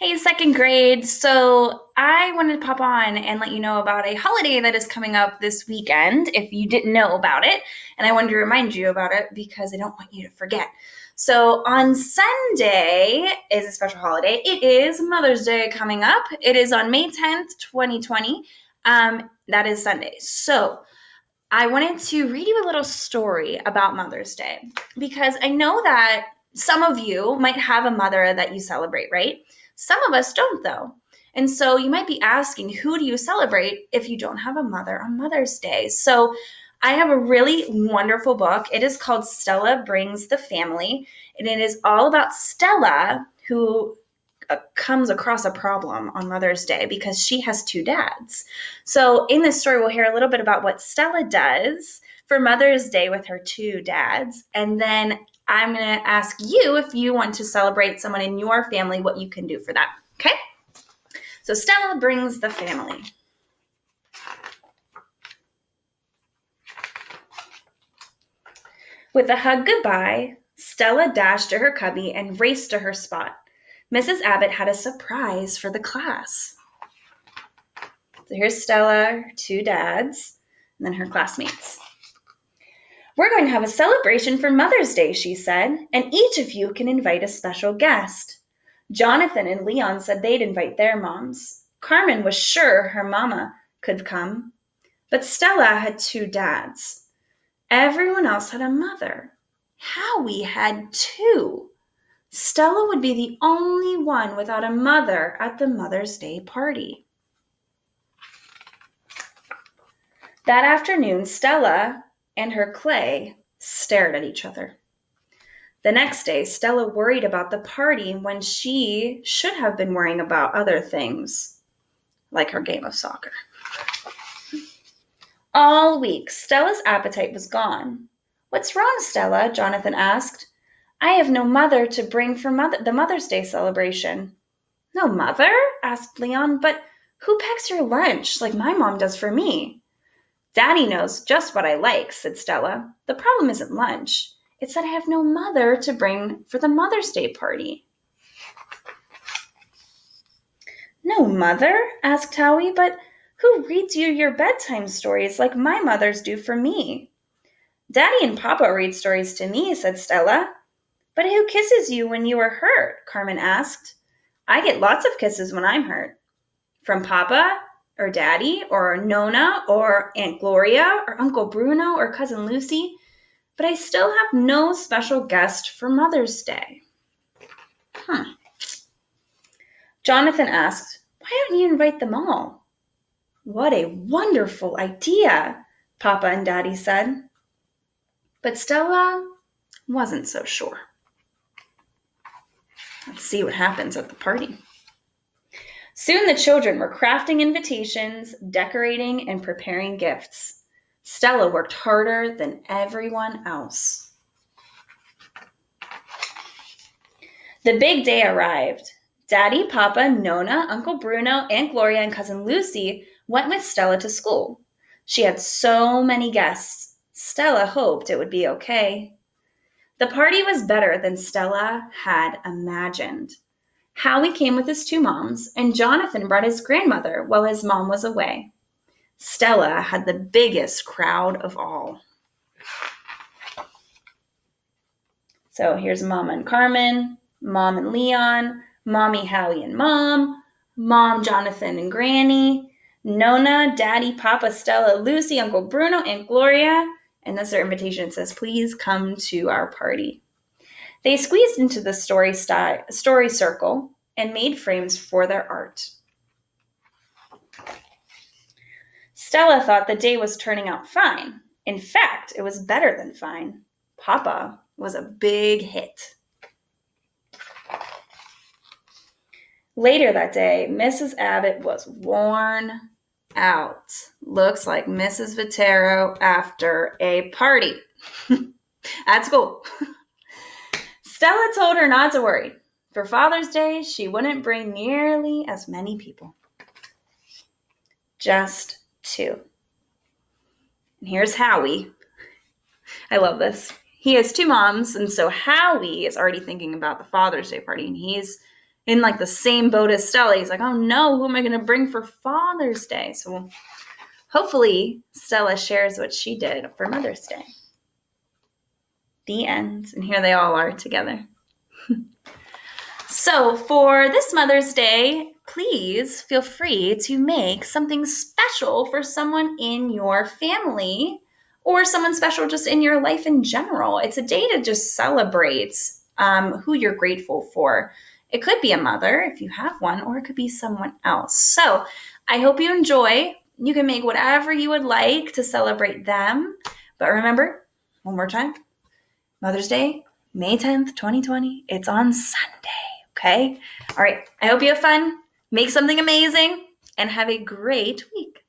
Hey, second grade. So I wanted to pop on and let you know about a holiday that is coming up this weekend if you didn't know about it. And I wanted to remind you about it because I don't want you to forget. So on Sunday is a special holiday. It is Mother's Day coming up. It is on May 10th, 2020. That is Sunday. So I wanted to read you a little story about Mother's Day because I know that some of you might have a mother that you celebrate, right? Some of us don't, though. And so you might be asking, who do you celebrate if you don't have a mother on Mother's Day? So I have a really wonderful book. It is called Stella Brings the Family, and it is all about Stella, who comes across a problem on Mother's Day because she has two dads. So in this story, we'll hear a little bit about what Stella does for Mother's Day with her two dads. And then I'm going to ask you if you want to celebrate someone in your family, what you can do for that. Okay? So Stella brings the family. With a hug goodbye, Stella dashed to her cubby and raced to her spot. Mrs. Abbott had a surprise for the class. So here's Stella, her two dads, and then her classmates. We're going to have a celebration for Mother's Day, she said, and each of you can invite a special guest. Jonathan and Leon said they'd invite their moms. Carmen was sure her mama could come, but Stella had two dads. Everyone else had a mother. Howie had two. Stella would be the only one without a mother at the Mother's Day party. That afternoon, Stella and her Clay stared at each other. The next day, Stella worried about the party when she should have been worrying about other things, like her game of soccer. All week, Stella's appetite was gone. What's wrong, Stella? Jonathan asked. I have no mother to bring for the Mother's Day celebration. No mother? Asked Leon, but who packs your lunch like my mom does for me? Daddy knows just what I like, said Stella. The problem isn't lunch. It's that I have no mother to bring for the Mother's Day party. No mother? Asked Howie, but who reads you your bedtime stories like my mothers do for me? Daddy and Papa read stories to me, said Stella. But who kisses you when you are hurt? Carmen asked. I get lots of kisses when I'm hurt. From Papa, or Daddy, or Nona, or Aunt Gloria, or Uncle Bruno, or Cousin Lucy, but I still have no special guest for Mother's Day. Jonathan asked, why don't you invite them all? What a wonderful idea, Papa and Daddy said. But Stella wasn't so sure. Let's see what happens at the party. Soon the children were crafting invitations, decorating, and preparing gifts. Stella worked harder than everyone else. The big day arrived. Daddy, Papa, Nona, Uncle Bruno, Aunt Gloria, and Cousin Lucy went with Stella to school. She had so many guests. Stella hoped it would be okay. The party was better than Stella had imagined. Howie came with his two moms, and Jonathan brought his grandmother while his mom was away. Stella had the biggest crowd of all. So here's Mama and Carmen, Mom and Leon, Mommy, Howie, and Mom, Mom, Jonathan, and Granny, Nona, Daddy, Papa, Stella, Lucy, Uncle Bruno, Aunt Gloria, and that's their invitation. It says, please come to our party. They squeezed into the story circle and made frames for their art. Stella thought the day was turning out fine. In fact, it was better than fine. Papa was a big hit. Later that day, Mrs. Abbott was worn out. Looks like Mrs. Vitero after a party at school. Stella told her not to worry. For Father's Day, she wouldn't bring nearly as many people. Just two. And here's Howie. I love this. He has two moms, and so Howie is already thinking about the Father's Day party, and he's in like the same boat as Stella. He's like, oh no, who am I going to bring for Father's Day? So hopefully Stella shares what she did for Mother's Day. The end. And here they all are together. So for this Mother's Day, please feel free to make something special for someone in your family or someone special just in your life in general. It's a day to just celebrate who you're grateful for. It could be a mother if you have one, or it could be someone else. So I hope you enjoy. You can make whatever you would like to celebrate them. But remember, one more time, Mother's Day, May 10th, 2020. It's on Sunday. Okay? All right. I hope you have fun. Make something amazing and have a great week.